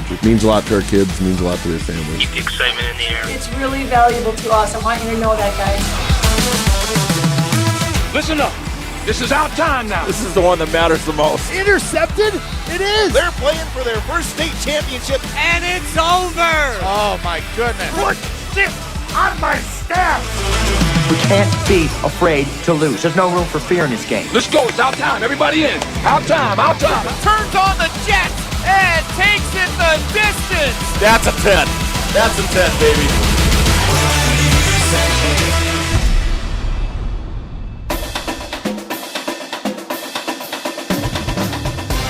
coverage. It means a lot to our kids, it means a lot to their families. Keep the excitement in the air. It's really valuable to us. I want you to know that, guys. Listen up. This is our time now. This is the one that matters the most. Intercepted? It is. They're playing for their first state championship. And it's over. Oh, my goodness. Put this on my staff. We can't be afraid to lose. There's no room for fear in this game. Let's go. It's our time. Everybody in. Our time. Our time. Turns on the Jets and takes it the distance. That's a 10. That's a 10, baby.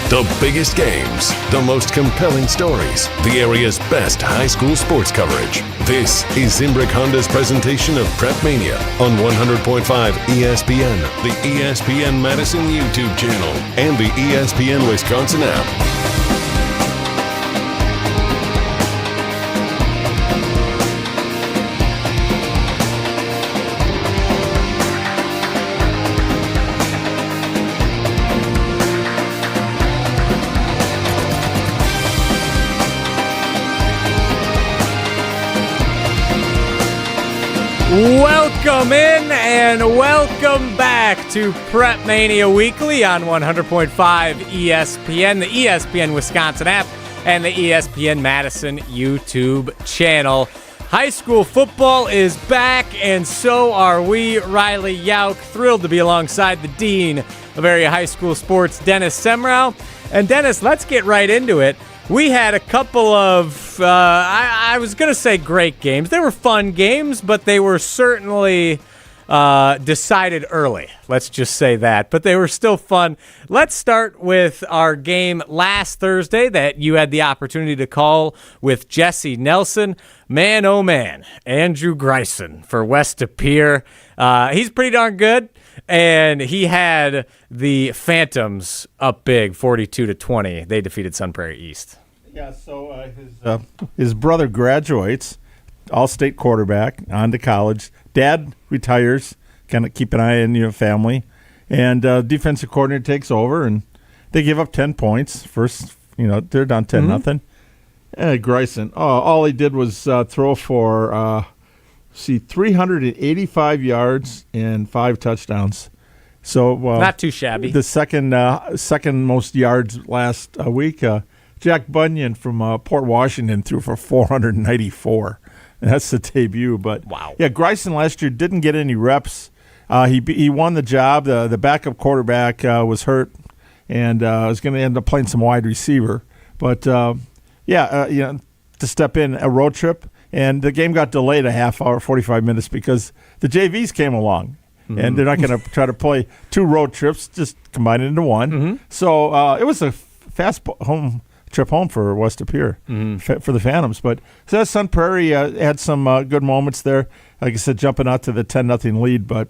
The biggest games, the most compelling stories, the area's best high school sports coverage. This is Zimbrick Honda's presentation of PrepMania on 100.5 ESPN, the ESPN Madison YouTube channel, and the ESPN Wisconsin app. Welcome in and welcome back to PrepMania Weekly on 100.5 ESPN, the ESPN Wisconsin app, and the ESPN Madison YouTube channel. High school football is back, and so are we. Riley Jauch, thrilled to be alongside the Dean of Area High School Sports, Dennis Semrau. And Dennis, let's get right into it. We had a couple of, I was going to say great games. They were fun games, but they were certainly decided early. Let's just say that. But they were still fun. Let's start with our game last Thursday that you had the opportunity to call with Jesse Nelson. Man, oh man, Andrew Greisen for West De Pere. He's pretty darn good. And he had the Phantoms up big, 42-20. They defeated Sun Prairie East. Yeah, so his brother graduates, all-state quarterback, on to college. Dad retires, kind of keep an eye on your family. And defensive coordinator takes over, and they give up 10 points. First, they're down 10-0. Greisen, all he did was throw for 385 yards and 5 touchdowns. So not too shabby. The second most yards last week. Jack Bunyan from Port Washington threw for 494. That's the debut. But wow. Yeah, Greisen last year didn't get any reps. He won the job. The backup quarterback was hurt and was going to end up playing some wide receiver. But to step in a road trip. And the game got delayed a half hour, 45 minutes, because the JVs came along. Mm-hmm. And they're not going to try to play 2 road trips, just combine it into one. Mm-hmm. So it was a fast trip home for West De Pere, for the Phantoms. But so Sun Prairie had some good moments there. Like I said, jumping out to the 10-0 lead. But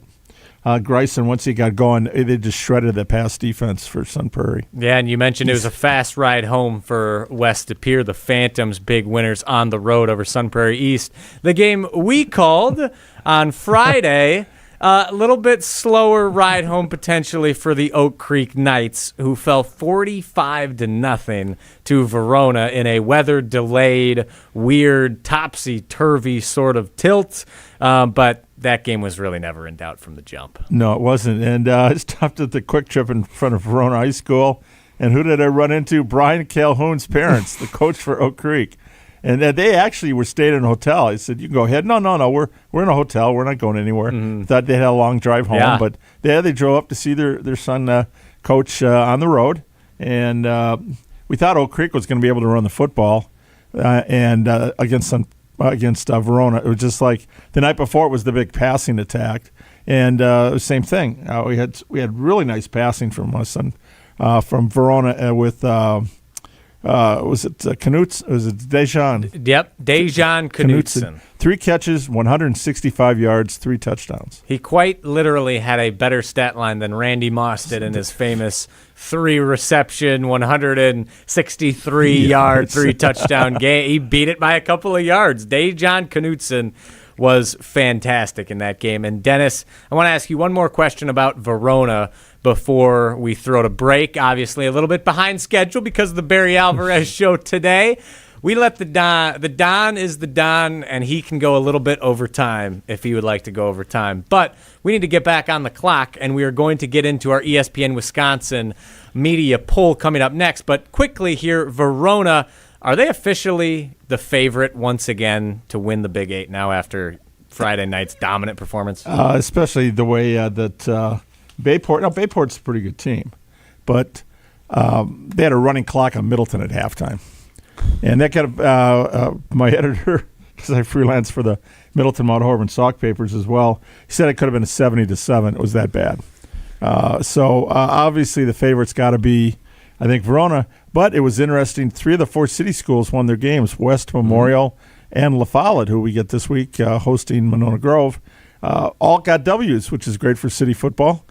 Greisen, once he got going, they just shredded the pass defense for Sun Prairie. Yeah, and you mentioned it was a fast ride home for West De Pere. The Phantoms, big winners on the road over Sun Prairie East. The game we called on Friday, a little bit slower ride home potentially for the Oak Creek Knights, who fell 45-0 to Verona in a weather-delayed, weird, topsy-turvy sort of tilt. But that game was really never in doubt from the jump. No, it wasn't. And I stopped at the Quick Trip in front of Verona High School. And who did I run into? Brian Calhoun's parents, the coach for Oak Creek. And they actually were staying in a hotel. I said, "You can go ahead." No, we're in a hotel. We're not going anywhere. Mm-hmm. Thought they had a long drive home. Yeah. But they drove up to see their son coach on the road. And we thought Oak Creek was going to be able to run the football and against Verona. It was just like the night before it was the big passing attack. And same thing. We had really nice passing from my son from Verona with was it Knutson? Was it Dejan? Yep, Dejan Knutson. 3 catches, 165 yards, 3 touchdowns. He quite literally had a better stat line than Randy Moss did in his famous 3-reception, 163-yard, 3-touchdown game. He beat it by a couple of yards. Dejan Knutson was fantastic in that game. And Dennis, I want to ask you one more question about Verona before we throw to break. Obviously a little bit behind schedule because of the Barry Alvarez show today. We let the Don is the Don, and he can go a little bit over time if he would like to go over time. But we need to get back on the clock, and we are going to get into our ESPN Wisconsin media poll coming up next. But quickly here, Verona, are they officially the favorite once again to win the Big Eight now after Friday night's dominant performance? Especially the way that Bayport. Now, Bayport's a pretty good team, but they had a running clock on Middleton at halftime. And that got my editor, because I freelance for the Middleton Mount Horban Sauk papers as well, he said it could have been a 70-7. It was that bad. So obviously the favorite's got to be, I think, Verona. But it was interesting. 3 of the 4 city schools won their games, West Memorial and La Follette, who we get this week hosting Monona Grove, all got W's, which is great for city football.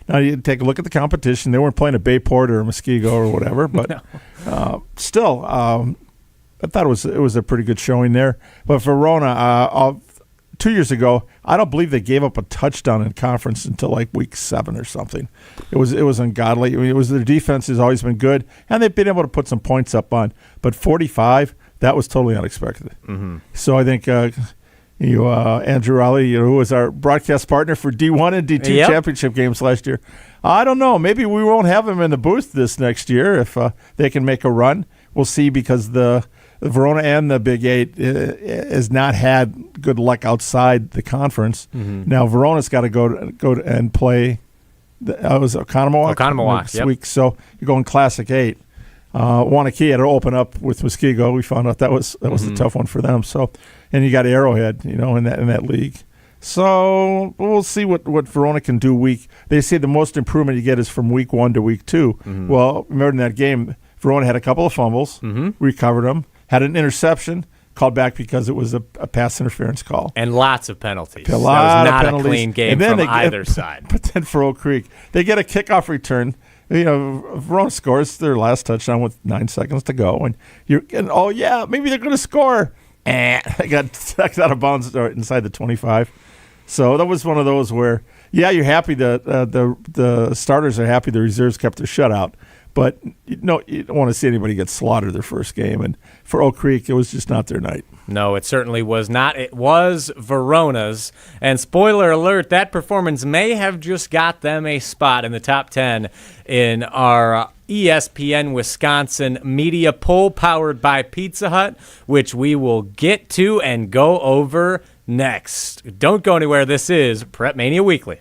Now you take a look at the competition. They weren't playing at Bayport or Muskego or whatever, but still, I thought it was a pretty good showing there. But Verona, 2 years ago, I don't believe they gave up a touchdown in conference until like week 7 or something. It was ungodly. I mean, their defense has always been good, and they've been able to put some points up on. But 45, that was totally unexpected. So I think Andrew Raleigh, who was our broadcast partner for D1 and D2 championship games last year. I don't know. Maybe we won't have him in the booth this next year if they can make a run. We'll see, because the Verona and the Big Eight has not had good luck outside the conference. Now Verona's got to go and play. It was Oconomowoc this week, so you're going Classic 8. Wanakee had to open up with Muskego. We found out that was a tough one for them. So, and you got Arrowhead, in that league. So we'll see what Verona can do. They say the most improvement you get is from week 1 to week 2. Well, remember in that game, Verona had a couple of fumbles, recovered them, had an interception, called back because it was a pass interference call. And lots of penalties. That was not a clean game from either side. But then for Oak Creek, they get a kickoff return. Verona scores their last touchdown with 9 seconds to go. And maybe they're going to score. They got sucked out of bounds inside the 25. So that was one of those where, you're happy that the starters are happy the reserves kept their shutout. But you don't want to see anybody get slaughtered their first game. And for Oak Creek, it was just not their night. No, it certainly was not. It was Verona's. And spoiler alert, that performance may have just got them a spot in the top 10 in our ESPN Wisconsin media poll powered by Pizza Hut, which we will get to and go over next. Don't go anywhere. This is PrepMania Weekly.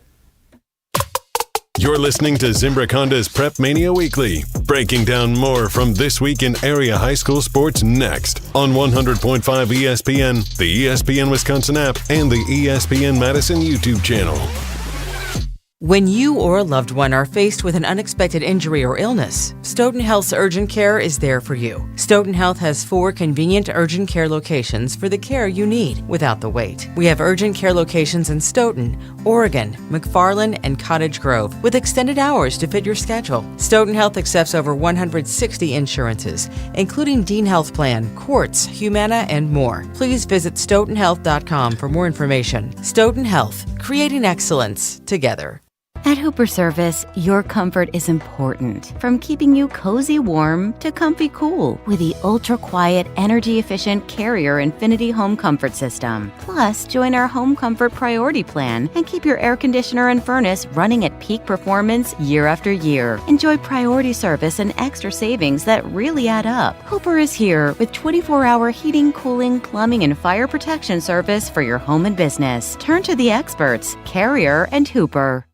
You're listening to Zimbrick Honda's PrepMania Weekly, breaking down more from this week in area high school sports next on 100.5 ESPN, the ESPN Wisconsin app, and the ESPN Madison YouTube channel. When you or a loved one are faced with an unexpected injury or illness, Stoughton Health's Urgent Care is there for you. Stoughton Health has 4 convenient urgent care locations for the care you need without the wait. We have urgent care locations in Stoughton, Oregon, McFarland, and Cottage Grove with extended hours to fit your schedule. Stoughton Health accepts over 160 insurances, including Dean Health Plan, Quartz, Humana, and more. Please visit stoughtonhealth.com for more information. Stoughton Health, creating excellence together. At Hooper Service, your comfort is important. From keeping you cozy warm to comfy cool with the ultra-quiet, energy-efficient Carrier Infinity Home Comfort System. Plus, join our Home Comfort Priority Plan and keep your air conditioner and furnace running at peak performance year after year. Enjoy priority service and extra savings that really add up. Hooper is here with 24-hour heating, cooling, plumbing, and fire protection service for your home and business. Turn to the experts, Carrier and Hooper.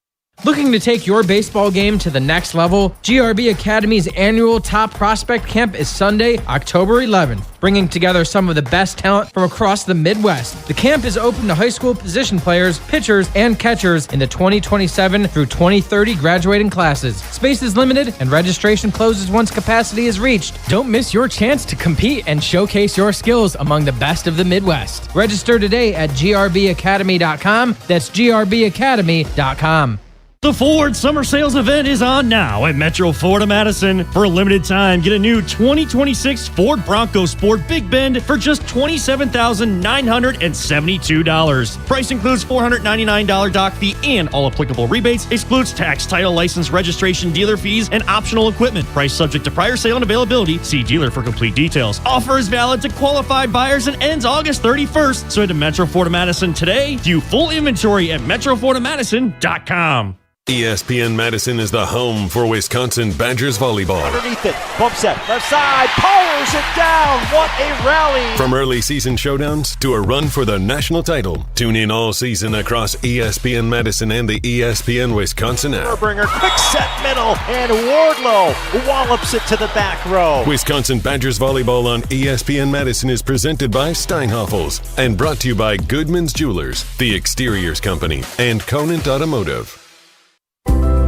Looking to take your baseball game to the next level? GRB Academy's annual Top Prospect Camp is Sunday, October 11th, bringing together some of the best talent from across the Midwest. The camp is open to high school position players, pitchers, and catchers in the 2027 through 2030 graduating classes. Space is limited and registration closes once capacity is reached. Don't miss your chance to compete and showcase your skills among the best of the Midwest. Register today at grbacademy.com. That's grbacademy.com. The Ford Summer Sales event is on now at Metro Ford of Madison. For a limited time, get a new 2026 Ford Bronco Sport Big Bend for just $27,972. Price includes $499 dock fee and all applicable rebates. Excludes tax, title, license, registration, dealer fees, and optional equipment. Price subject to prior sale and availability. See dealer for complete details. Offer is valid to qualified buyers and ends August 31st. So head to Metro Ford of Madison today. View full inventory at metrofordofmadison.com. ESPN Madison is the home for Wisconsin Badgers volleyball. Underneath it, bump set, left side, powers it down. What a rally! From early season showdowns to a run for the national title, tune in all season across ESPN Madison and the ESPN Wisconsin app. Bringer, quick set middle, and Wardlow wallops it to the back row. Wisconsin Badgers volleyball on ESPN Madison is presented by Steinhoffels and brought to you by Goodman's Jewelers, The Exteriors Company, and Conant Automotive.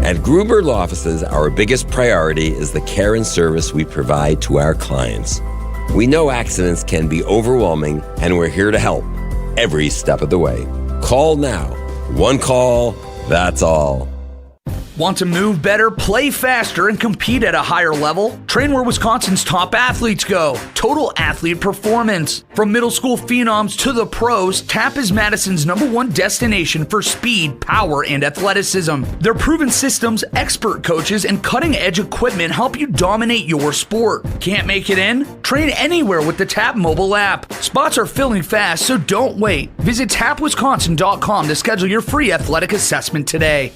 At Gruber Law Offices, our biggest priority is the care and service we provide to our clients. We know accidents can be overwhelming, and we're here to help every step of the way. Call now. One call, that's all. Want to move better, play faster, and compete at a higher level? Train where Wisconsin's top athletes go. Total Athlete Performance. From middle school phenoms to the pros, TAP is Madison's #1 destination for speed, power, and athleticism. Their proven systems, expert coaches, and cutting-edge equipment help you dominate your sport. Can't make it in? Train anywhere with the TAP mobile app. Spots are filling fast, so don't wait. Visit tapwisconsin.com to schedule your free athletic assessment today.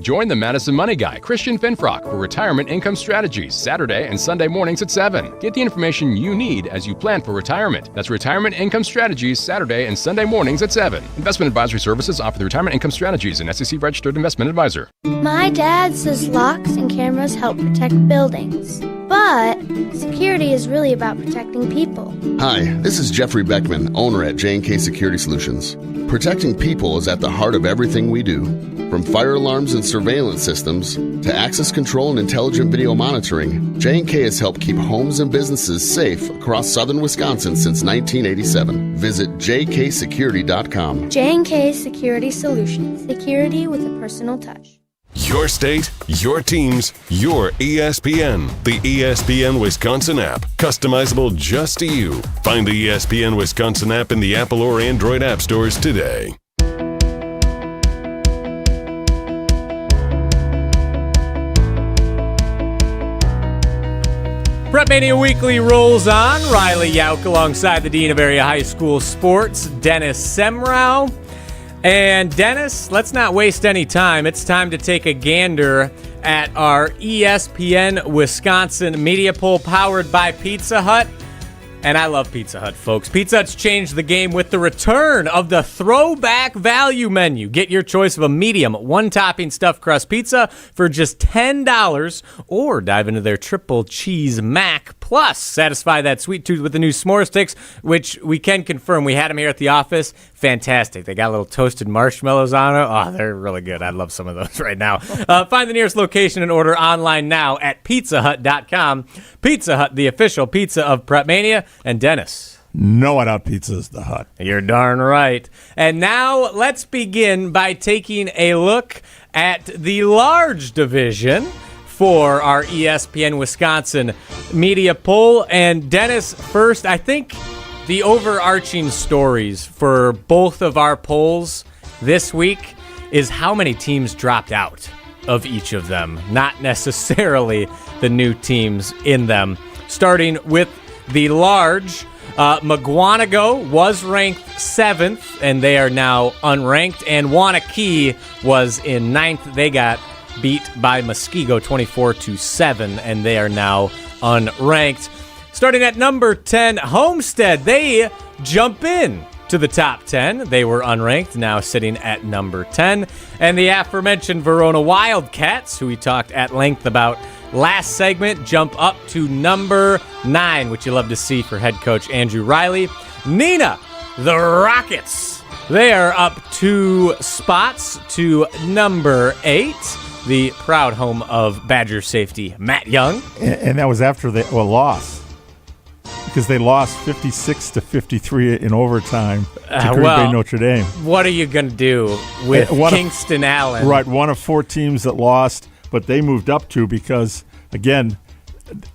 Join the Madison Money Guy, Christian Finfrock, for Retirement Income Strategies, Saturday and Sunday mornings at 7. Get the information you need as you plan for retirement. That's Retirement Income Strategies, Saturday and Sunday mornings at 7. Investment advisory services offer the Retirement Income Strategies, an SEC-registered investment advisor. My dad says locks and cameras help protect buildings. But security is really about protecting people. Hi, this is Jeffrey Beckman, owner at J&K Security Solutions. Protecting people is at the heart of everything we do. From fire alarms and surveillance systems to access control and intelligent video monitoring, J&K has helped keep homes and businesses safe across southern Wisconsin since 1987. Visit jksecurity.com. J&K Security Solutions. Security with a personal touch. Your state, your teams, your ESPN. The ESPN Wisconsin app. Customizable just to you. Find the ESPN Wisconsin app in the Apple or Android app stores today. PrepMania Weekly rolls on. Riley Jauch alongside the Dean of Area High School Sports, Dennis Semrau. And Dennis, let's not waste any time. It's time to take a gander at our ESPN Wisconsin media poll powered by Pizza Hut. And I love Pizza Hut, folks. Pizza Hut's changed the game with the return of the throwback value menu. Get your choice of a medium, one-topping stuffed crust pizza for just $10, or dive into their triple cheese mac. Plus, satisfy that sweet tooth with the new s'more sticks, which we can confirm. We had them here at the office. Fantastic. They got little toasted marshmallows on it. Oh, they're really good. I'd love some of those right now. Find the nearest location and order online now at pizzahut.com. Pizza Hut, the official pizza of PrepMania. And Dennis. No doubt pizza is the Hut. You're darn right. And now let's begin by taking a look at the large division for our ESPN Wisconsin media poll. And Dennis, first, I think the overarching stories for both of our polls this week is how many teams dropped out of each of them, not necessarily the new teams in them. Starting with the large, Mukwonago was ranked 7th, and they are now unranked. And Waunakee was in 9th. They got beat by Muskego 24-7, and they are now unranked. Starting at number 10, Homestead. They jump in to the top 10. They were unranked, now sitting at number 10. And the aforementioned Verona Wildcats, who we talked at length about last segment, jump up to number 9, which you love to see for head coach Andrew Riley. Neenah, the Rockets. They are up 2 spots to number 8, the proud home of Badger safety Matt Young. And that was after the loss because they lost 56-53 in overtime to Green Bay Notre Dame. What are you going to do with Kingston Allen? Right, one of 4 teams that lost, but they moved up to because, again,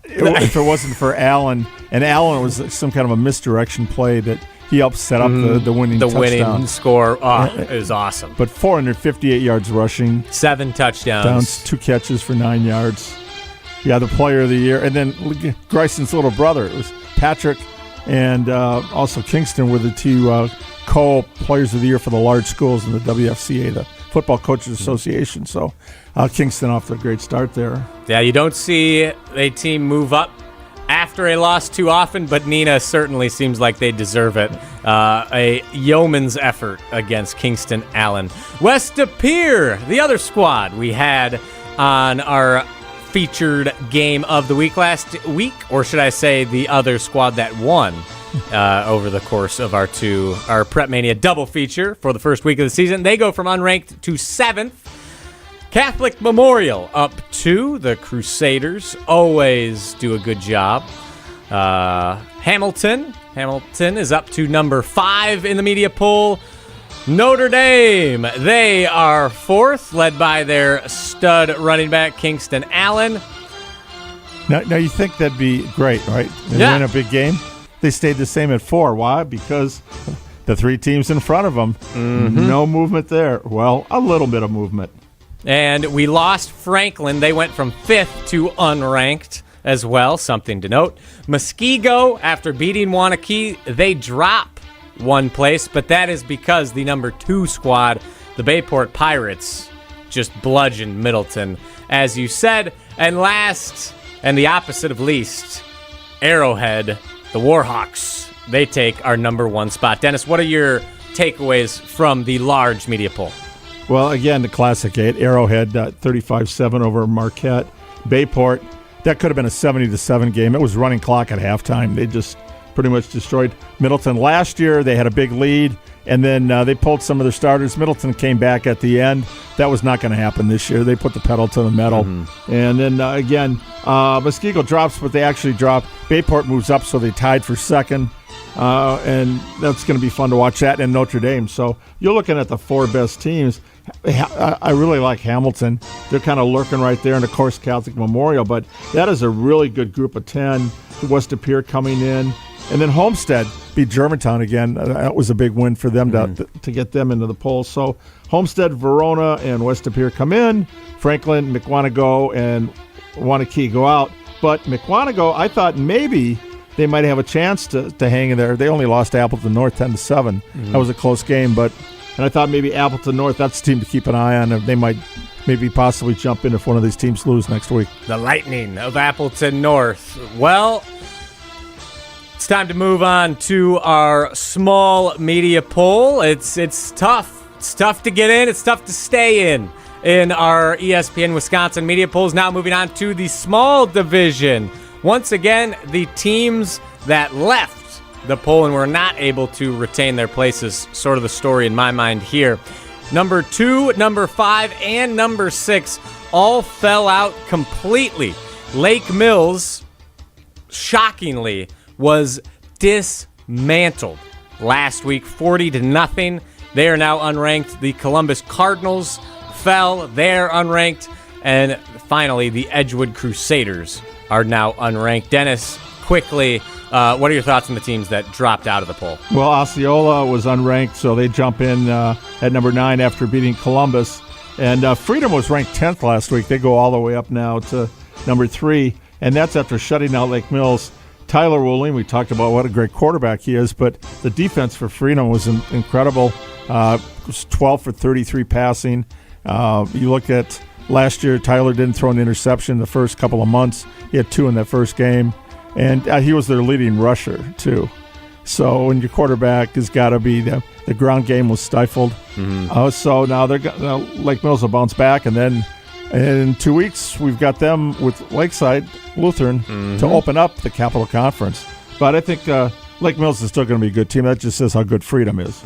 if it wasn't for Allen, and Allen was some kind of a misdirection play that he helped set up the winning touchdown. The winning score. It was awesome. But 458 yards rushing. 7 touchdowns. 2 catches for 9 yards. Yeah, the player of the year. And then Greison's little brother. It was Patrick and also Kingston were the 2 co-players of the year for the large schools in the WFCA, the Football Coaches Association. So Kingston off to a great start there. Yeah, you don't see a team move up after a loss too often, but Nina certainly seems like they deserve it. A yeoman's effort against Kingston Allen. West De Pere, the other squad we had on our featured game of the week last week, or should I say the other squad that won over the course of our PrepMania double feature for the first week of the season. They go from unranked to 7th. Catholic Memorial up 2. The Crusaders always do a good job. Hamilton is up to number 5 in the media poll. Notre Dame, they are 4th, led by their stud running back, Kingston Allen. Now you think that'd be great, right? They win a big game. They stayed the same at 4. Why? Because the 3 teams in front of them, no movement there. Well, a little bit of movement. And we lost Franklin. They went from 5th to unranked as well, something to note. Muskego, after beating Waunakee, they drop 1 place, but that is because the number 2 squad, the Bayport Pirates, just bludgeoned Middleton, as you said. And last, and the opposite of least, Arrowhead, the Warhawks, they take our number 1 spot. Dennis, what are your takeaways from the large media poll? Well, again, the Classic 8, Arrowhead 35-7 over Marquette. Bayport, that could have been a 70-7 game. It was running clock at halftime. They just pretty much destroyed Middleton. Last year, they had a big lead, and then they pulled some of their starters. Middleton came back at the end. That was not going to happen this year. They put the pedal to the metal. And then, again, Muskego drops, but they actually drop. Bayport moves up, so they tied for 2nd. And that's going to be fun to watch that and Notre Dame. So you're looking at the 4 best teams. I really like Hamilton. They're kind of lurking right there, and of course Catholic Memorial. But that is a really good group of 10. West De Pere coming in. And then Homestead beat Germantown again. That was a big win for them to get them into the poll. So Homestead, Verona, and West De Pere come in. Franklin, McWanago, and Waunakee go out. But McWanago, I thought maybe they might have a chance to hang in there. They only lost to Appleton North 10-7. That was a close game, and I thought maybe Appleton North, that's a team to keep an eye on. They might maybe possibly jump in if one of these teams lose next week. The Lightning of Appleton North. Well, it's time to move on to our small media poll. It's tough. It's tough to get in. It's tough to stay in our ESPN Wisconsin media polls. Now moving on to the small division. Once again, the teams that left the poll and were not able to retain their places, sort of the story in my mind here. Number 2, number 5, and number 6 all fell out completely. Lake Mills, shockingly, was dismantled last week, 40-0. They are now unranked. The Columbus Cardinals fell. They're unranked. And finally, the Edgewood Crusaders are now unranked. Dennis, quickly, what are your thoughts on the teams that dropped out of the poll? Well, Osceola was unranked, so they jump in at number 9 after beating Columbus. And Freedom was ranked 10th last week. They go all the way up now to number 3, and that's after shutting out Lake Mills. Tyler Wooling, we talked about what a great quarterback he is, but the defense for Freedom was incredible. It was 12 for 33 passing. You look at last year, Tyler didn't throw an interception the first couple of months. He had 2 in that first game. And he was their leading rusher, too. So when your quarterback has got to be, the ground game was stifled. So now Lake Mills will bounce back. And then in 2 weeks, we've got them with Lakeside Lutheran to open up the Capital Conference. But I think Lake Mills is still going to be a good team. That just says how good Freedom is.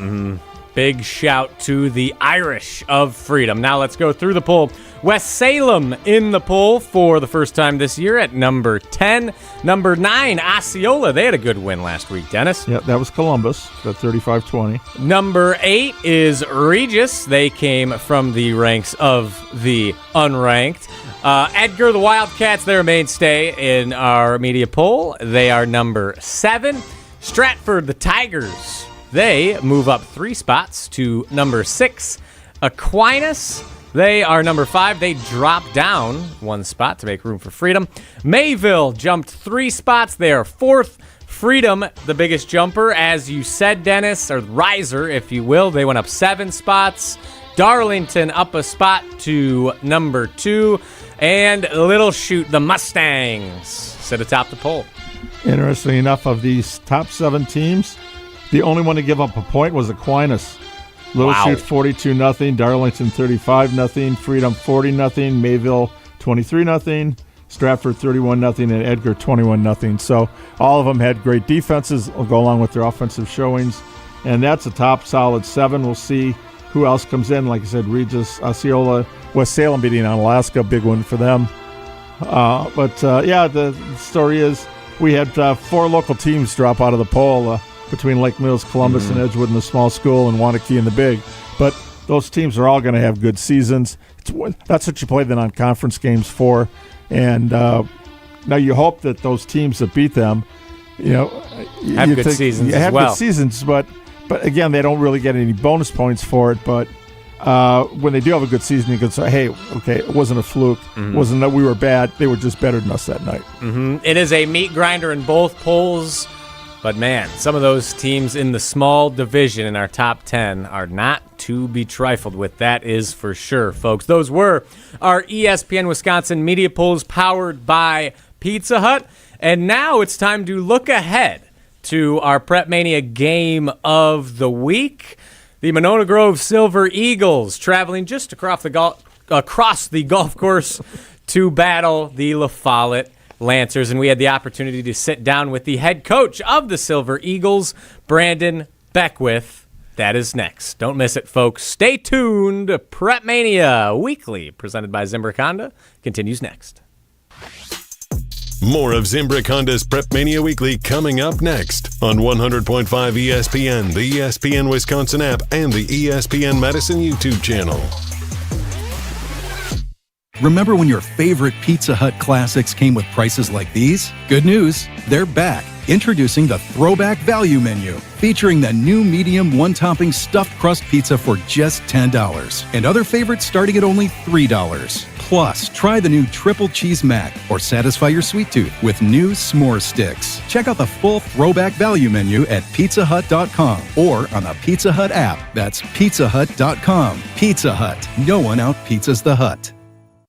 Big shout to the Irish of Freedom. Now let's go through the poll. West Salem in the poll for the first time this year at number 10. Number 9, Osceola. They had a good win last week, Dennis. Yeah, that was Columbus, at 35-20. Number 8 is Regis. They came from the ranks of the unranked. Edgar, the Wildcats, they're a mainstay in our media poll. They are number 7. Stratford, the Tigers. They move up 3 spots to number 6. Aquinas, they are number 5. They drop down 1 spot to make room for Freedom. Mayville jumped 3 spots. They are 4th. Freedom, the biggest jumper, as you said, Dennis, or riser, if you will. They went up 7 spots. Darlington up a spot to number 2. And Little Chute, the Mustangs, sit atop the poll. Interestingly enough, of these top 7 teams, the only one to give up a point was Aquinas. Little Chute 42-0, Darlington 35-0, Freedom 40-0, Mayville 23-0, Stratford 31-0, and Edgar 21-0. So all of them had great defenses. Will go along with their offensive showings, and that's a top solid 7. We'll see who else comes in. Like I said, Regis, Osceola, West Salem beating Alaska, big one for them. The story is we had 4 local teams drop out of the poll. Between Lake Mills, Columbus, and Edgewood in the small school, and Waunakee in the big. But those teams are all going to have good seasons. That's what you play the non-conference games for. And now you hope that those teams that beat them, have good seasons as well. Good seasons, but again, they don't really get any bonus points for it. But when they do have a good season, you can say, hey, okay, it wasn't a fluke. It wasn't that we were bad. They were just better than us that night. It is a meat grinder in both polls. But, man, some of those teams in the small division in our top 10 are not to be trifled with. That is for sure, folks. Those were our ESPN Wisconsin media polls powered by Pizza Hut. And now it's time to look ahead to our PrepMania game of the week. The Monona Grove Silver Eagles traveling just across the golf course to battle the La Follette Lancers, and we had the opportunity to sit down with the head coach of the Silver Eagles, Brandon Beckwith. That is next. Don't miss it, folks. Stay tuned. PrepMania Weekly, presented by Zimbrick Honda, continues next. More of Zimbrick Honda's PrepMania Weekly coming up next on 100.5 ESPN, the ESPN Wisconsin app, and the ESPN Madison YouTube channel. Remember when your favorite Pizza Hut classics came with prices like these? Good news, they're back. Introducing the Throwback Value Menu, featuring the new medium one-topping stuffed crust pizza for just $10, and other favorites starting at only $3. Plus, try the new Triple Cheese Mac, or satisfy your sweet tooth with new s'more sticks. Check out the full Throwback Value Menu at pizzahut.com or on the Pizza Hut app. That's pizzahut.com. Pizza Hut. No one out-pizzas the Hut.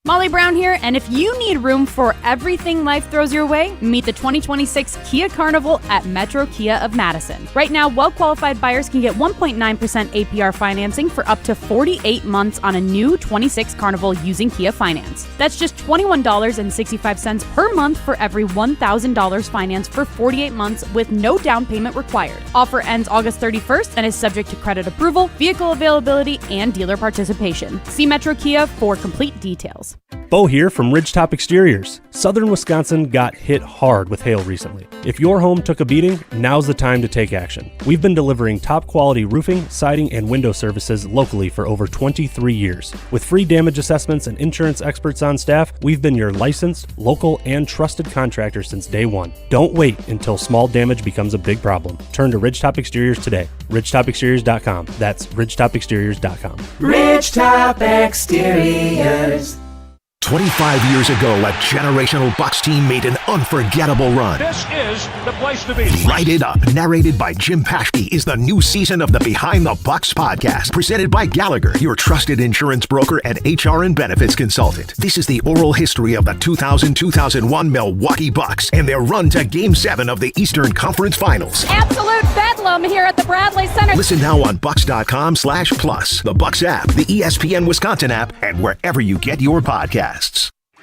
Molly Brown here, and if you need room for everything life throws your way, meet the 2026 Kia Carnival at Metro Kia of Madison. Right now, well-qualified buyers can get 1.9% APR financing for up to 48 months on a new 26 Carnival using Kia Finance. That's just $21.65 per month for every $1,000 financed for 48 months with no down payment required. Offer ends August 31st and is subject to credit approval, vehicle availability, and dealer participation. See Metro Kia for complete details. Bo here from Ridgetop Exteriors. Southern Wisconsin got hit hard with hail recently. If your home took a beating, now's the time to take action. We've been delivering top quality roofing, siding, and window services locally for over 23 years. With free damage assessments and insurance experts on staff, we've been your licensed, local, and trusted contractor since day one. Don't wait until small damage becomes a big problem. Turn to Ridgetop Exteriors today. Ridgetopexteriors.com. That's Ridgetopexteriors.com. Ridgetop Exteriors. 25 years ago, a generational Bucks team made an unforgettable run. This is the place to be. Write It Up, narrated by Jim Paschke, is the new season of the Behind the Bucks podcast, presented by Gallagher, your trusted insurance broker and HR and benefits consultant. This is the oral history of the 2000-2001 Milwaukee Bucks and their run to Game 7 of the Eastern Conference Finals. Absolute bedlam here at the Bradley Center. Listen now on Bucks.com/plus, the Bucks app, the ESPN Wisconsin app, and wherever you get your podcasts.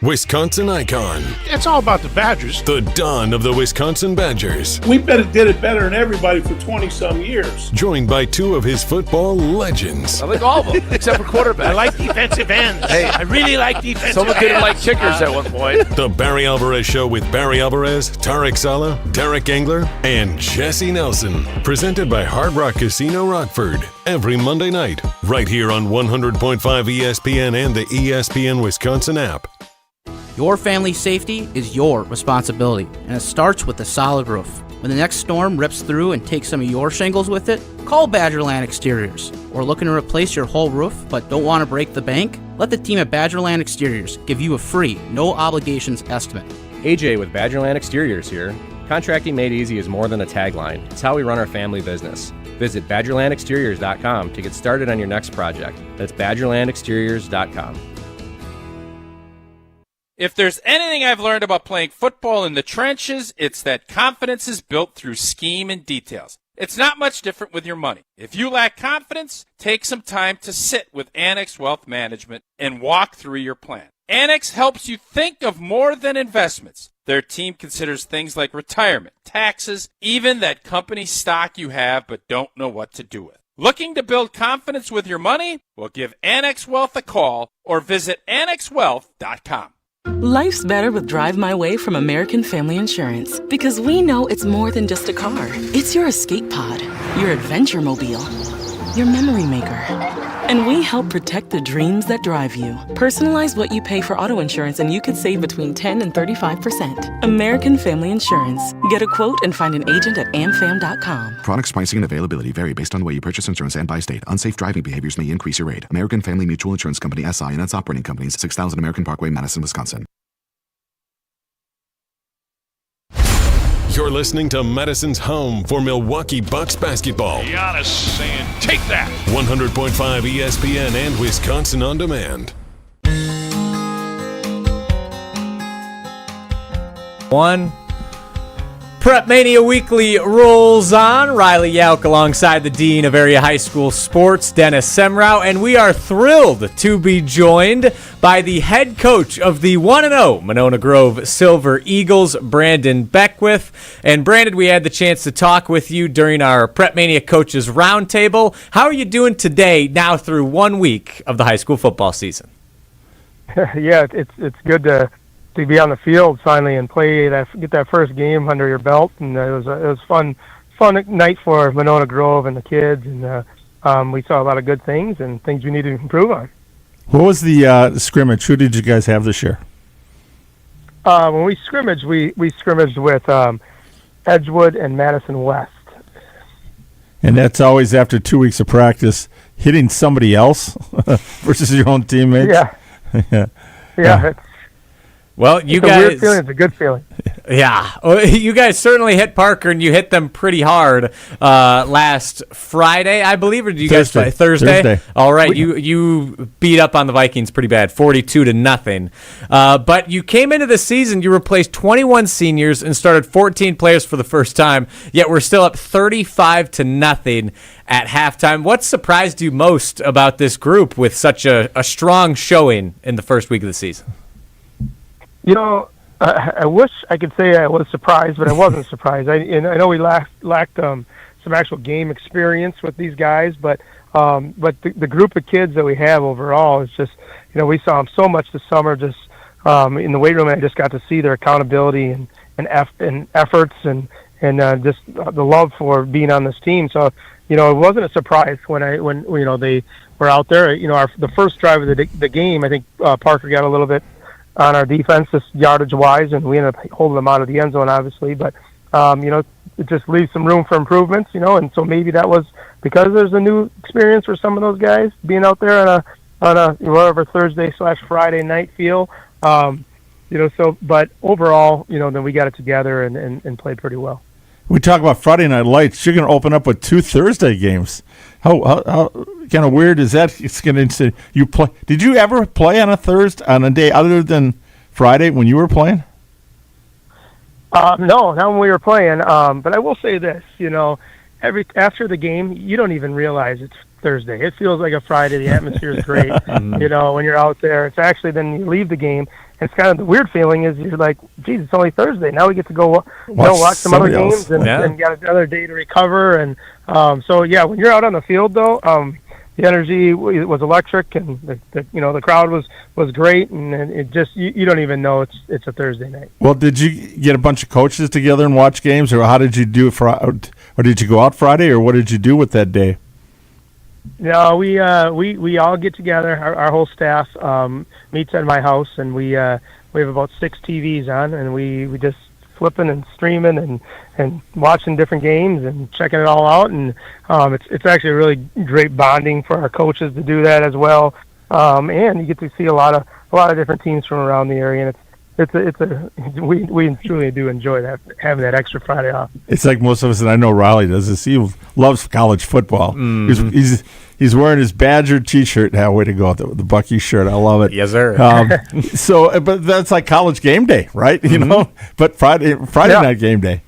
Wisconsin icon. It's all about the Badgers. The Dawn of the Wisconsin Badgers. We did it better than everybody for 20-some years. Joined by two of his football legends. I like all of them, except for quarterback. I like defensive ends. Hey, I really like defensive ends. Someone didn't like kickers at one point. The Barry Alvarez Show with Barry Alvarez, Tarek Sala, Derek Engler, and Jesse Nelson. Presented by Hard Rock Casino Rockford. Every Monday night, right here on 100.5 ESPN and the ESPN Wisconsin app. Your family's safety is your responsibility, and it starts with a solid roof. When the next storm rips through and takes some of your shingles with it, call Badgerland Exteriors. Or looking to replace your whole roof but don't want to break the bank? Let the team at Badgerland Exteriors give you a free, no obligations estimate. AJ with Badgerland Exteriors here. Contracting made easy is more than a tagline. It's how we run our family business. Visit BadgerlandExteriors.com to get started on your next project. That's BadgerlandExteriors.com. If there's anything I've learned about playing football in the trenches, it's that confidence is built through scheme and details. It's not much different with your money. If you lack confidence, take some time to sit with Annex Wealth Management and walk through your plan. Annex helps you think of more than investments. Their team considers things like retirement, taxes, even that company stock you have but don't know what to do with. Looking to build confidence with your money? Well, give Annex Wealth a call or visit AnnexWealth.com. Life's better with Drive My Way from American Family Insurance because we know it's more than just a car. It's your escape pod, your adventure mobile, your memory maker. And we help protect the dreams that drive you. Personalize what you pay for auto insurance and you could save between 10 and 35%. American Family Insurance. Get a quote and find an agent at amfam.com. Products, pricing, and availability vary based on the way you purchase insurance and by state. Unsafe driving behaviors may increase your rate. American Family Mutual Insurance Company, SI, and its operating companies, 6000 American Parkway, Madison, Wisconsin. You're listening to Madison's home for Milwaukee Bucks basketball. Giannis saying, take that. 100.5 ESPN and Wisconsin On Demand. PrepMania Weekly rolls on. Riley Jauch alongside the Dean of Area High School Sports, Dennis Semrau, and we are thrilled to be joined by the head coach of the 1-0 Monona Grove Silver Eagles, Brandon Beckwith. And Brandon, we had the chance to talk with you during our PrepMania Coaches Roundtable. How are you doing today, now through 1 week of the high school football season? Yeah, it's good to be on the field finally and get that first game under your belt, and it was fun night for Monona Grove and the kids, and we saw a lot of good things and things we need to improve on. What was the scrimmage? Who did you guys have this year? When we scrimmaged, we scrimmaged with Edgewood and Madison West. And that's always after 2 weeks of practice, hitting somebody else versus your own teammates. Yeah. Well, it's a weird feeling. It's a good feeling. Yeah. You guys certainly hit Parker, and you hit them pretty hard last Friday, I believe, or did you guys play Thursday? All right. You beat up on the Vikings pretty bad, 42-0. But you came into the season, you replaced 21 seniors and started 14 players for the first time, yet we're still up 35-0 at halftime. What surprised you most about this group with such a strong showing in the first week of the season? You know, I wish I could say I was surprised, but I wasn't surprised. I know we lacked some actual game experience with these guys, but the group of kids that we have overall is just, we saw them so much this summer, just in the weight room, and I just got to see their accountability and efforts and just the love for being on this team. So, it wasn't a surprise when they were out there. The first drive of the game, I think Parker got a little bit on our defense, just yardage-wise, and we ended up holding them out of the end zone, obviously. But, it just leaves some room for improvements, and so maybe that was because there's a new experience for some of those guys being out there on a whatever Thursday/Friday night feel. But overall, then we got it together and played pretty well. We talk about Friday Night Lights. You're going to open up with 2 Thursday games. How kind of weird is that? It's going to you play. Did you ever play on a day other than Friday when you were playing? No, not when we were playing. But I will say this: after the game, you don't even realize it's Thursday. It feels like a Friday. The atmosphere is great. You know, when you're out there, it's actually then you leave the game. And it's kind of the weird feeling is you're like, geez, it's only Thursday. Now we get to go watch some other games and get another day to recover. And so, yeah, when you're out on the field, though, the energy was electric, and the crowd was great, and it just you don't even know it's a Thursday night. Well, did you get a bunch of coaches together and watch games, or how did you do it or did you go out Friday, or what did you do with that day? No, we all get together. Our whole staff meets at my house, and we have about 6 TVs on, and we just flipping and streaming and watching different games and checking it all out. And it's actually a really great bonding for our coaches to do that as well. And you get to see a lot of different teams from around the area, and we truly do enjoy that, having that extra Friday off. It's like most of us, and I know Riley does this. He loves college football. He's wearing his Badger T-shirt. Way to go, the Bucky shirt. I love it. Yes, sir. But that's like college game day, right? You know, but Friday night game day.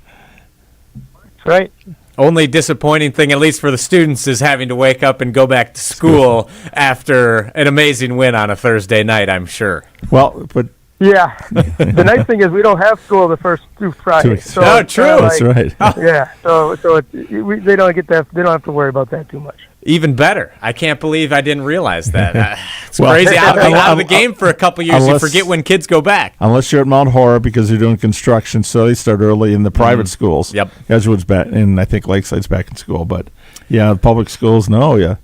That's right. Only disappointing thing, at least for the students, is having to wake up and go back to school after an amazing win on a Thursday night, I'm sure. Well, but yeah, the nice thing is we don't have school the first 2 Fridays. So true. That's right. Yeah, so they don't get that. They don't have to worry about that too much. Even better. I can't believe I didn't realize that. It's crazy. Out of the game for a couple years, you forget when kids go back. Unless you're at Mount Horror because you're doing construction, so they start early in the private schools. Yep. Edgewood's back, and I think Lakeside's back in school. But, yeah, public schools, no, yeah.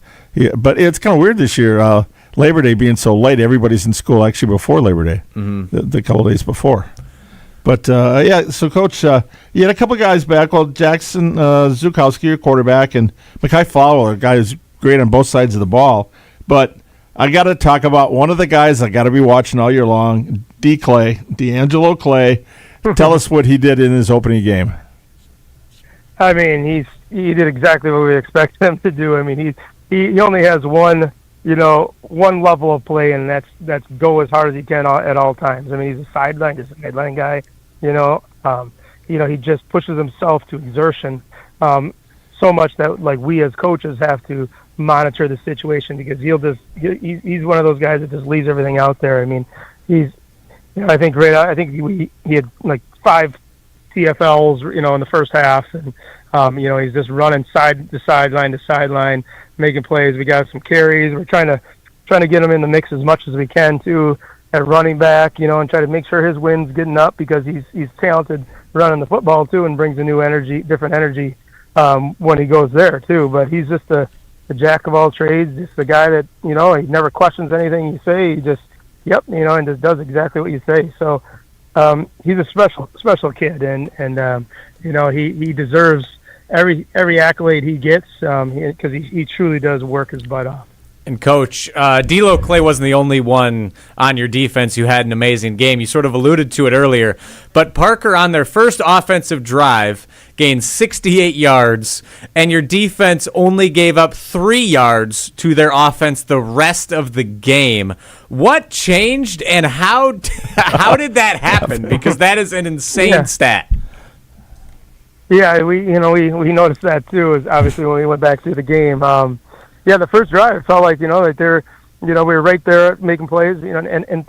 But it's kind of weird this year. Labor Day being so late, everybody's in school actually before Labor Day, the couple of days before. But, so, Coach, you had a couple of guys back. Well, Jackson Zukowski, your quarterback, and Mekhi Fowler, a guy who's great on both sides of the ball. But I got to talk about one of the guys I got to be watching all year long, D'Angelo Clay. Tell us what he did in his opening game. I mean, he did exactly what we expected him to do. I mean, he only has one level of play, and that's go as hard as he can at all times. I mean, he's a sideline guy. He just pushes himself to exertion so much that like we as coaches have to monitor the situation, because he's one of those guys that just leaves everything out there. I mean, I think he had like 5 TFLs, in the first half, and he's just running sideline to sideline, making plays. We got some carries. We're trying to get him in the mix as much as we can too at running back, and try to make sure his wind's getting up, because he's talented running the football too, and brings a new energy, different energy when he goes there too. But he's just a jack of all trades. Just the guy that he never questions anything you say. He just and just does exactly what you say. So he's a special kid, and he deserves every accolade he gets, because he truly does work his butt off. And Coach, D'Lo Clay wasn't the only one on your defense who had an amazing game. You sort of alluded to it earlier, but Parker on their first offensive drive gained 68 yards, and your defense only gave up 3 yards to their offense the rest of the game. What changed, and how did that happen? Because that is an insane stat. Yeah, we noticed that too. Is obviously when we went back through the game. The first drive, it felt like that they're, we were right there making plays, and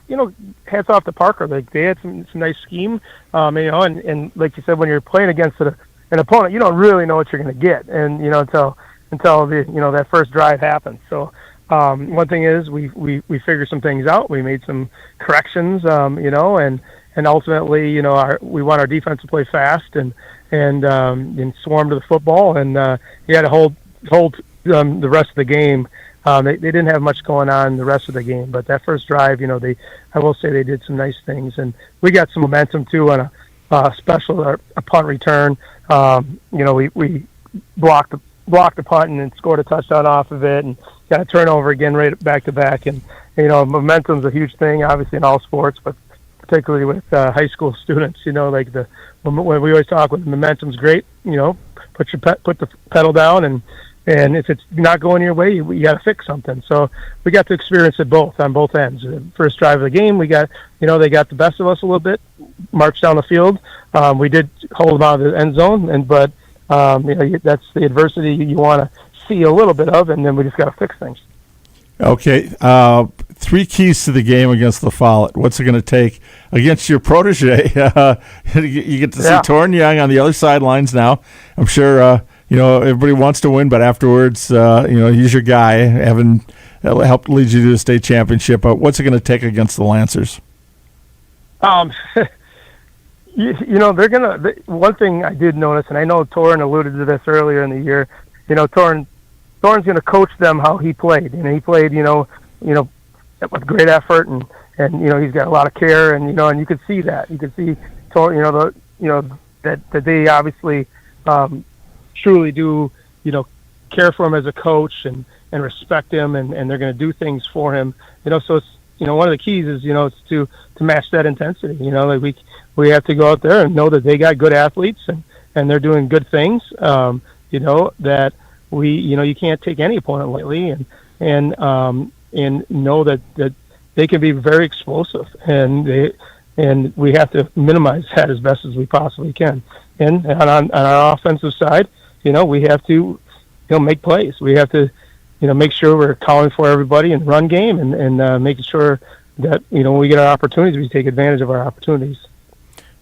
hats off to Parker. Like they had some nice scheme, and like you said, when you're playing against an opponent, you don't really know what you're going to get, and until the that first drive happens. So one thing is we figured some things out. We made some corrections, and ultimately, we want our defense to play fast and swarm to the football, and you had to hold the rest of the game. They didn't have much going on the rest of the game, but that first drive, I will say they did some nice things, and we got some momentum too on a punt return. We blocked the punt and then scored a touchdown off of it, and got a turnover again right back to back. And momentum's a huge thing, obviously in all sports, but particularly with high school students. When we always talk, when the momentum's great, put the pedal down, and if it's not going your way, you got to fix something. So we got to experience it on both ends. The first drive of the game, we got, they got the best of us a little bit, marched down the field. We did hold them out of the end zone, but that's the adversity you want to see a little bit of, and then we just got to fix things. Okay, 3 keys to the game against La Follette. What's it going to take against your protege? You get to see Toren Young on the other sidelines now. I'm sure everybody wants to win, but afterwards, he's your guy, having helped lead you to the state championship. But what's it going to take against the Lancers? They're gonna. One thing I did notice, and I know Toren alluded to this earlier in the year. Toren's going to coach them how he played, and he played, with great effort, and he's got a lot of care, and and you could see that. You could see, that they obviously truly do, care for him as a coach and respect him, and they're going to do things for him. So it's one of the keys is it's to match that intensity. Like we have to go out there and know that they got good athletes and they're doing good things. That we you can't take any opponent lightly, and know that they can be very explosive, and we have to minimize that as best as we possibly can. And on our offensive side, we have to make plays. We have to make sure we're calling for everybody in the run game and making sure that when we get our opportunities, we take advantage of our opportunities.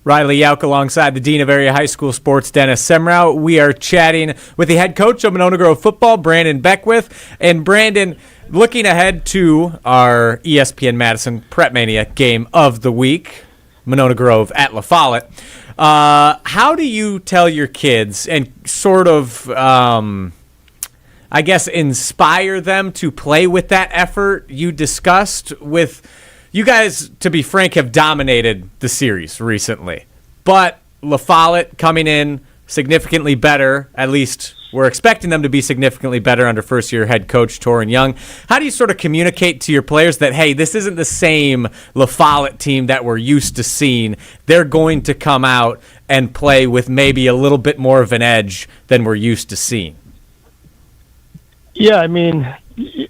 Riley Jauch alongside the Dean of Area High School Sports, Dennis Semrau. We are chatting with the head coach of Monona Grove football, Brandon Beckwith. And Brandon, looking ahead to our ESPN Madison PrepMania game of the week, Monona Grove at La Follette. How do you tell your kids and sort of, inspire them to play with that effort you discussed with... You guys, to be frank, have dominated the series recently. But La Follette coming in significantly better, at least we're expecting them to be significantly better under first-year head coach Toren Young. How do you sort of communicate to your players that, hey, this isn't the same La Follette team that we're used to seeing? They're going to come out and play with maybe a little bit more of an edge than we're used to seeing. Yeah, I mean...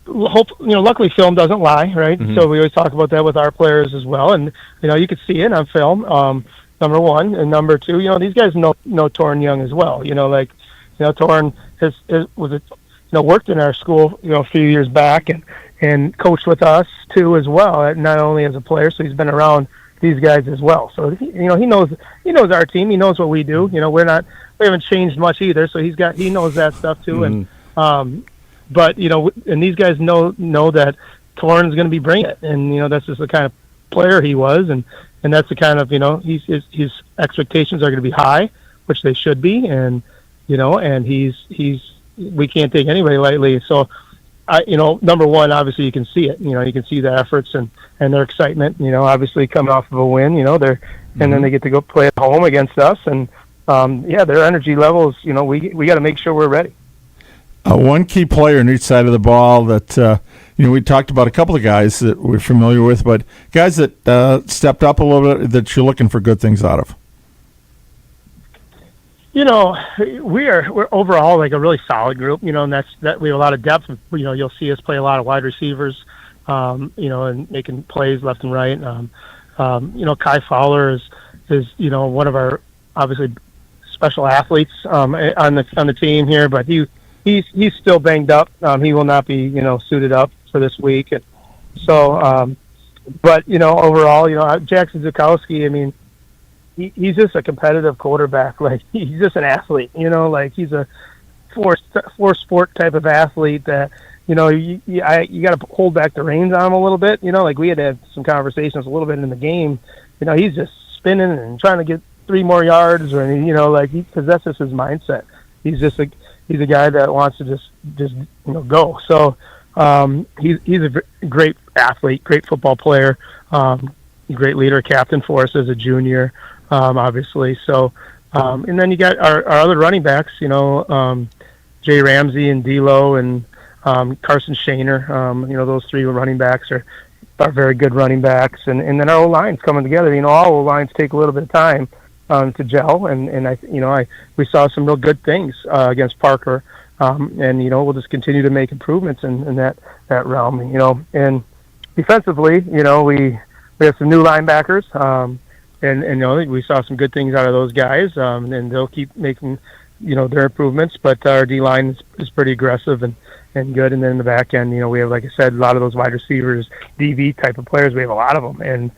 luckily film doesn't lie, right? Mm-hmm. So we always talk about that with our players as well, and you could see it on film. Number one, and number two, these guys know Toren Young as well. Toren was worked in our school, a few years back, and coached with us too as well. Not only as a player, so he's been around these guys as well. So he knows our team. He knows what we do. We haven't changed much either. So he knows that stuff too, and. But and these guys know that Toren's going to be bringing it, and that's just the kind of player he was, and that's the kind of his expectations are going to be high, which they should be, and and we can't take anybody lightly. So number one, obviously you can see it. You can see the efforts and their excitement. Obviously coming off of a win, and then they get to go play at home against us, and their energy levels. We got to make sure we're ready. One key player on each side of the ball that, we talked about a couple of guys that we're familiar with, but guys that stepped up a little bit that you're looking for good things out of. We're overall like a really solid group, and that's that we have a lot of depth. You'll see us play a lot of wide receivers, and making plays left and right. Kai Fowler is one of our obviously special athletes on the team here, but he's still banged up. He will not be, suited up for this week. And so, but, overall, Jackson Zukowski, I mean, he's just a competitive quarterback. Like, he's just an athlete, he's a four sport type of athlete that, you got to hold back the reins on him a little bit. Like we had to have some conversations a little bit in the game. He's just spinning and trying to get 3 more yards or, because that's just his mindset. He's a guy that wants to just go. So he's a great athlete, great football player, great leader, captain for us as a junior, obviously. So and then you got our other running backs, Jay Ramsey and D'Lo and Carson Shaner. Those 3 running backs are very good running backs, and then our O-line's coming together. All O-lines take a little bit of time to gel, and we saw some real good things against Parker, and we'll just continue to make improvements in that realm, and defensively, we have some new linebackers, and we saw some good things out of those guys, and they'll keep making their improvements, but our D-line is pretty aggressive and good. And then in the back end, we have, like I said, a lot of those wide receivers, DV type of players. We have a lot of them, and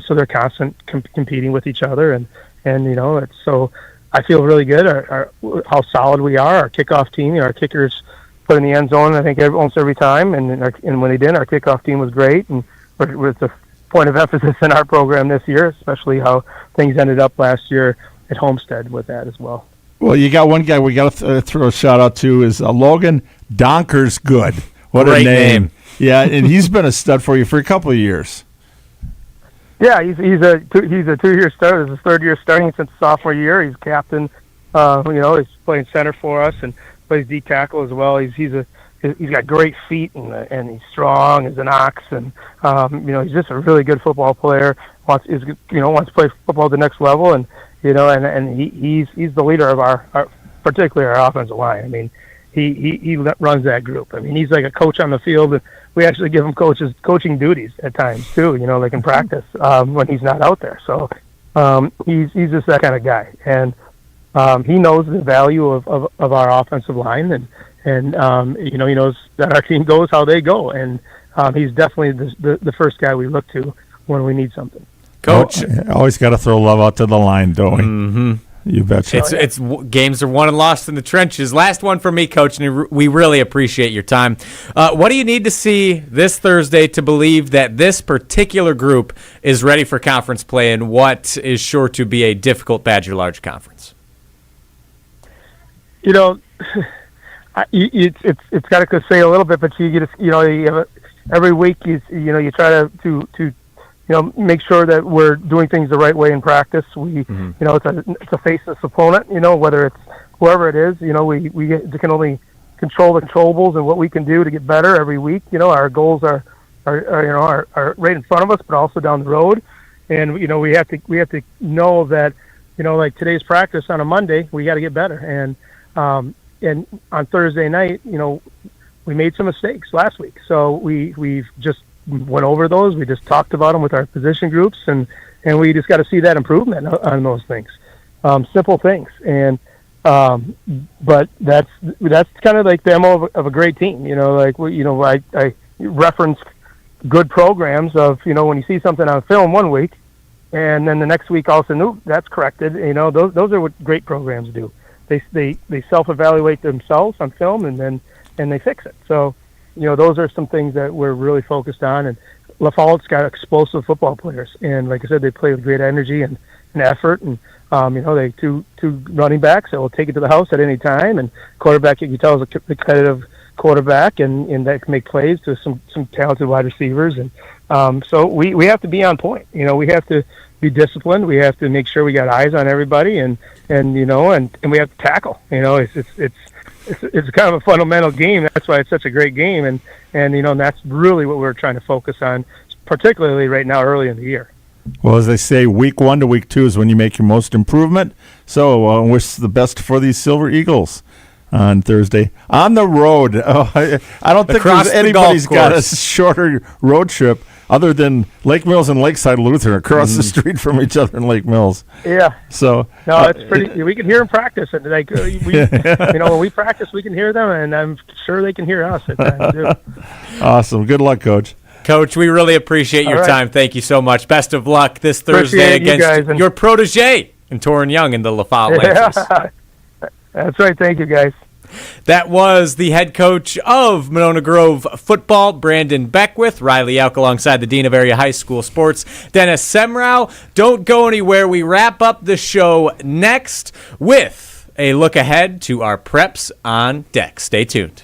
so they're constant competing with each other, and it's so. I feel really good. How solid we are. Our kickoff team, our kickers put in the end zone, I think, almost every time, and when they did, our kickoff team was great, and with the point of emphasis in our program this year, especially how things ended up last year at Homestead with that as well. Well, you got one guy we got to throw a shout out to is Logan Donkers Good. What Great a name. name. Yeah, and he's been a stud for you for a couple of years. Yeah, he's a 2-year starter. This is his third year starting since sophomore year. He's captain. He's playing center for us and plays D tackle as well. He's got great feet and he's strong as an ox, and he's just a really good football player. Wants to play football at the next level, and he's the leader of our particularly our offensive line. I mean, he runs that group. I mean, he's like a coach on the field. We actually give him coaching duties at times too, like in practice when he's not out there. So he's just that kind of guy, and he knows the value of our offensive line, and he knows that our team goes how they go, and he's definitely the first guy we look to when we need something. Coach, always got to throw love out to the line, don't we? Mm-hmm. You betcha. It's games are won and lost in the trenches. Last one for me, Coach, and we really appreciate your time. What do you need to see this Thursday to believe that this particular group is ready for conference play in what is sure to be a difficult Badger Large conference? It's got to say a little bit, but you have every week you try to make sure that we're doing things the right way in practice. It's a faceless opponent, whether it's whoever it is, we can only control the controllables and what we can do to get better every week. Our goals are right in front of us, but also down the road. And, we have to know that, like today's practice on a Monday, we got to get better. And on Thursday night, we made some mistakes last week. So we've just went over those. We just talked about them with our position groups, and we just got to see that improvement on those things. Simple things, and but that's kind of like the MO of a great team. I referenced good programs of when you see something on film one week, and then the next week all of a sudden, that's corrected. Those are what great programs do. They self-evaluate themselves on film, and they fix it. So. Those are some things that we're really focused on. And La Follette's got explosive football players. And like I said, they play with great energy and effort. And, they two running backs that will take it to the house at any time. And quarterback, you can tell, is a competitive quarterback and that can make plays to some talented wide receivers. And so we have to be on point. We have to be disciplined. We have to make sure we got eyes on everybody and we have to tackle. It's kind of a fundamental game. That's why it's such a great game, and that's really what we're trying to focus on, particularly right now, early in the year. Well, as they say, week 1 to week 2 is when you make your most improvement. So, wish the best for these Silver Eagles on Thursday on the road. I don't think anybody's got a shorter road trip other than Lake Mills and Lakeside Lutheran across the street from each other in Lake Mills. Yeah. So no, it's pretty. We can hear them practice, and when we practice, we can hear them, and I'm sure they can hear us at times too. Awesome. Good luck, Coach. Coach, we really appreciate your time. Thank you so much. Best of luck this Thursday against your protege and Toren Young in the La Follette. Yeah. That's right. Thank you, guys. That was the head coach of Monona Grove football, Brandon Beckwith. Riley Elk alongside the Dean of Area High School Sports, Dennis Semrau. Don't go anywhere. We wrap up the show next with a look ahead to our preps on deck. Stay tuned.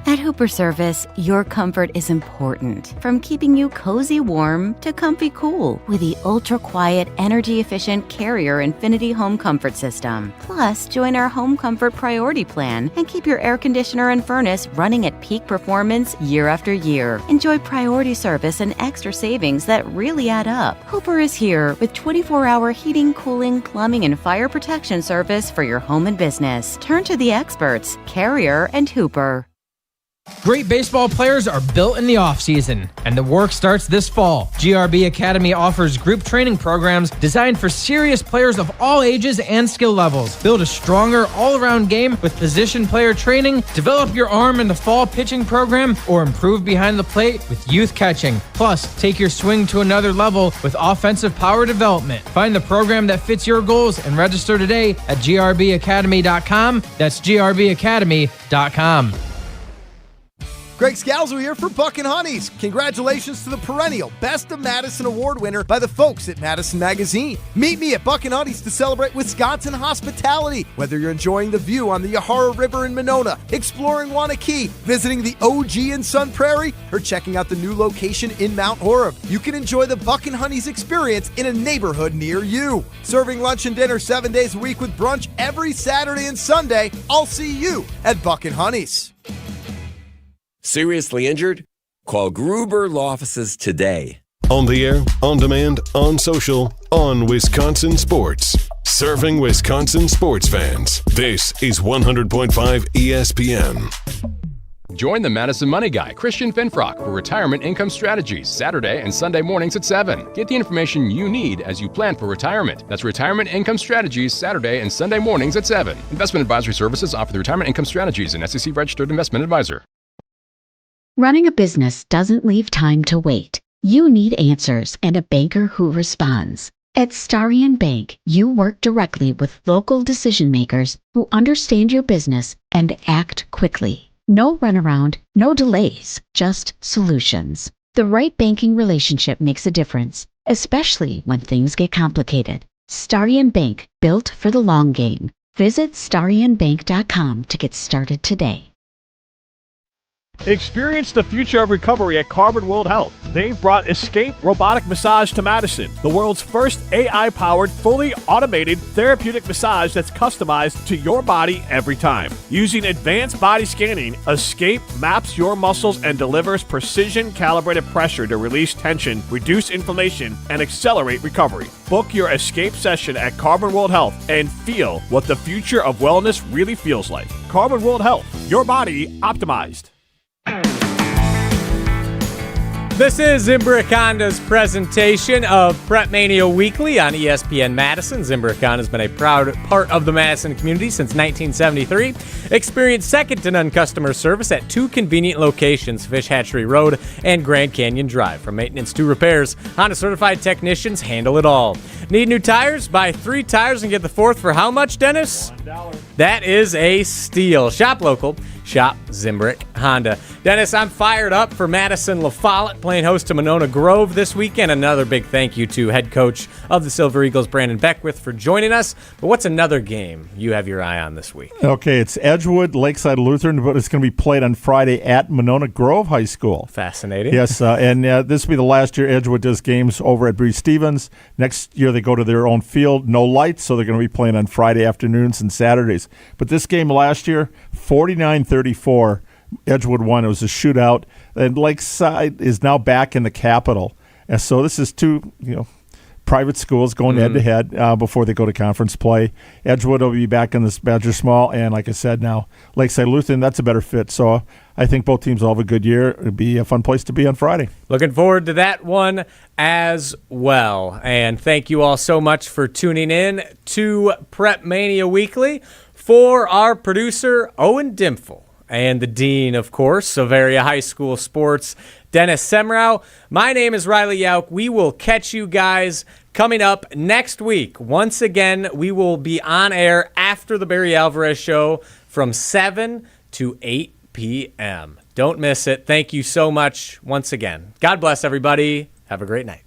At Hooper Service, your comfort is important. From keeping you cozy warm to comfy cool with the ultra-quiet, energy-efficient Carrier Infinity Home Comfort System. Plus, join our Home Comfort Priority Plan and keep your air conditioner and furnace running at peak performance year after year. Enjoy priority service and extra savings that really add up. Hooper is here with 24-hour heating, cooling, plumbing, and fire protection service for your home and business. Turn to the experts, Carrier and Hooper. Great baseball players are built in the offseason, and the work starts this fall. GRB Academy offers group training programs designed for serious players of all ages and skill levels. Build a stronger all-around game with position player training, develop your arm in the fall pitching program, or improve behind the plate with youth catching. Plus, take your swing to another level with offensive power development. Find the program that fits your goals and register today at grbacademy.com. That's grbacademy.com. Greg Scalzo here for Buck and Honeys. Congratulations to the perennial Best of Madison Award winner by the folks at Madison Magazine. Meet me at Buck and Honeys to celebrate Wisconsin hospitality. Whether you're enjoying the view on the Yahara River in Monona, exploring Wanakee, visiting the OG in Sun Prairie, or checking out the new location in Mount Horeb, you can enjoy the Buck and Honeys experience in a neighborhood near you. Serving lunch and dinner 7 days a week with brunch every Saturday and Sunday. I'll see you at Buck and Honeys. Seriously injured? Call Gruber Law Offices today. On the air, on demand, on social, on Wisconsin Sports. Serving Wisconsin sports fans. This is 100.5 ESPN. Join the Madison Money Guy, Christian Finfrock, for Retirement Income Strategies, Saturday and Sunday mornings at 7. Get the information you need as you plan for retirement. That's Retirement Income Strategies, Saturday and Sunday mornings at 7. Investment advisory services offered through Retirement Income Strategies, an SEC-registered investment advisor. Running a business doesn't leave time to wait. You need answers and a banker who responds. At Starion Bank, you work directly with local decision makers who understand your business and act quickly. No runaround, no delays, just solutions. The right banking relationship makes a difference, especially when things get complicated. Starion Bank, built for the long game. Visit starionbank.com to get started today. Experience the future of recovery at Carbon World Health. They've brought Escape Robotic Massage to Madison, the world's first AI-powered, fully automated therapeutic massage that's customized to your body every time. Using advanced body scanning, Escape maps your muscles and delivers precision-calibrated pressure to release tension, reduce inflammation, and accelerate recovery. Book your Escape session at Carbon World Health and feel what the future of wellness really feels like. Carbon World Health, your body optimized. This is Zimbrick Honda's presentation of PrepMania Weekly on ESPN Madison. Zimbrick Honda has been a proud part of the Madison community since 1973. Experience second-to-none customer service at 2 convenient locations, Fish Hatchery Road and Grand Canyon Drive. From maintenance to repairs, Honda-certified technicians handle it all. Need new tires? Buy 3 tires and get the 4th for how much, Dennis? $1. That is a steal. Shop local. Shop Zimbrick Honda. Dennis, I'm fired up for Madison La Follette playing host to Monona Grove this weekend. Another big thank you to head coach of the Silver Eagles, Brandon Beckwith, for joining us. But what's another game you have your eye on this week? Okay, it's Edgewood, Lakeside Lutheran, but it's going to be played on Friday at Monona Grove High School. Fascinating. Yes, and this will be the last year Edgewood does games over at Breeze Stevens. Next year they go to their own field, no lights, so they're going to be playing on Friday afternoons and Saturdays. But this game last year, 49-34, Edgewood won. It was a shootout, and Lakeside is now back in the capital. And so this is two, private schools going head-to-head before they go to conference play. Edgewood will be back in this Badger Small, and like I said now, Lakeside Lutheran, that's a better fit. So I think both teams will have a good year. It'll be a fun place to be on Friday. Looking forward to that one as well. And thank you all so much for tuning in to PrepMania Weekly. For our producer, Owen Dimfel, and the dean, of course, of area high school sports, Dennis Semrau. My name is Riley Jauch. We will catch you guys coming up next week. Once again, we will be on air after the Barry Alvarez show from 7 to 8 p.m. Don't miss it. Thank you so much once again. God bless everybody. Have a great night.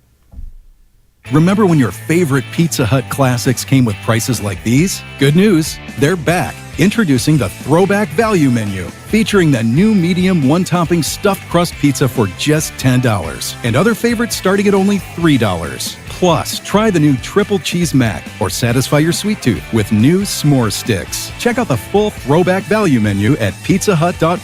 Remember when your favorite Pizza Hut classics came with prices like these? Good news, they're back. Introducing the Throwback Value Menu, featuring the new medium one-topping stuffed crust pizza for just $10, and other favorites starting at only $3. Plus, try the new Triple Cheese Mac, or satisfy your sweet tooth with new s'more sticks. Check out the full Throwback Value Menu at pizzahut.com.